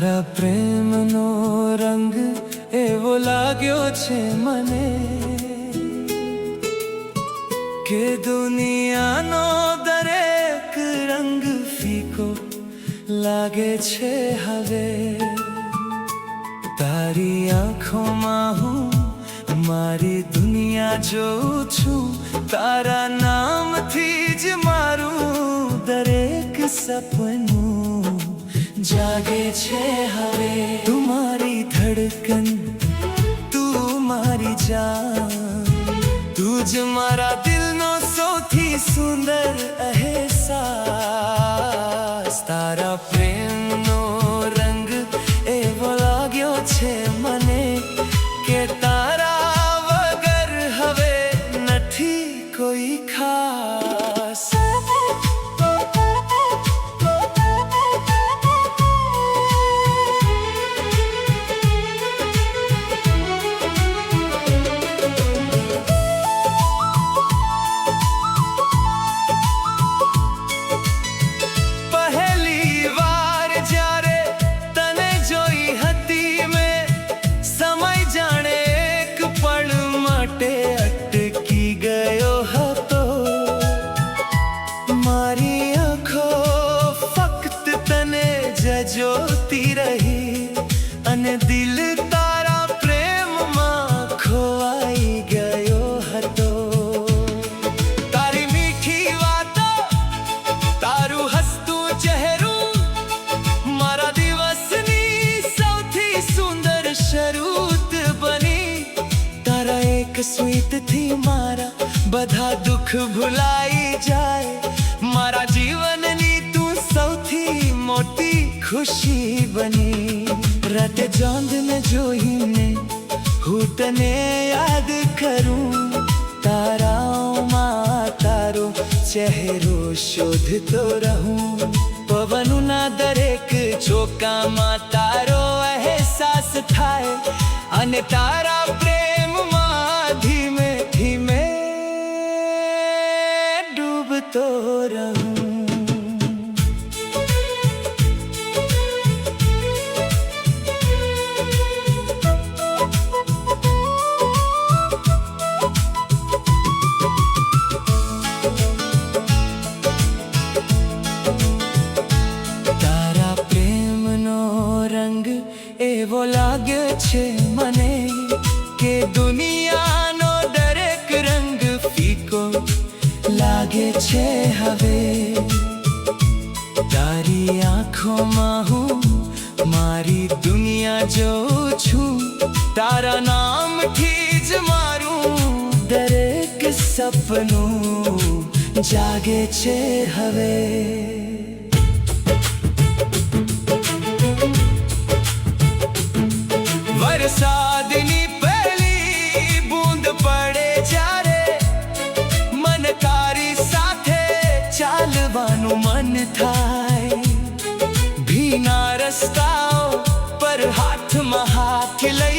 તારા પ્રેમનો રંગ એવો લાગ્યો છે મને કે દુનિયાનો દરેક રંગ ફીકો લાગે છે હવે. તારી આંખોમાં હું મારી દુનિયા જોઉં છું. તારા નામથી જ મારું દરેક સપનું જાગે છે હવે. તું મારી ધડકન, તું મારી જાન, તું જ મારા દિલનો સૌથી સુંદર અહેસાસ. તારા પ્રેમનો રંગ એવો લાગ્યો છે મને કે તારા વગર હવે નથી કોઈ ખાસ. અટકી ગયો હતો મારી આંખો ફક્ત તને જ જોતી રહી અને દિલ તારા પ્રેમમાં ખોવાઈ ગયો હતો. તારી મીઠી વાતો, તારું હસતું ચહેરું મારા દિવસની સૌથી સુંદર શરૂઆત બની. તારા એક સ્મિતથી મારા બધા દુઃખ ભૂલાઈ જાય. મારા જીવનની તું સૌથી મોટી ખુશી બની. રાતે ચાંદને જોઈને હું તને યાદ કરું. તારાઓમાં તારો ચહેરો શોધતો રહું. પવનના દરેક ઝોકામાં તારો અહેસાસ થાય અને તારા પ્રેમમાં ધીમે ધીમે ડૂબતો રહું. તારા પ્રેમનો રંગ એવો લાગ્યો છે મને કે દુનિયાનો દરેક રંગ ફીકો લાગે છે હવે. તારી આંખોમાં હું મારી દુનિયા જોઉં છું. તારા નામથી જ મારું દરેક સપનું જાગે છે હવે. વરસાદની પહેલી બૂંદ પડે જ્યારે મન તારી સાથે ચાલવાનું મન થાય. ભીના રસ્તાઓ પર હાથમાં હાથ લઈ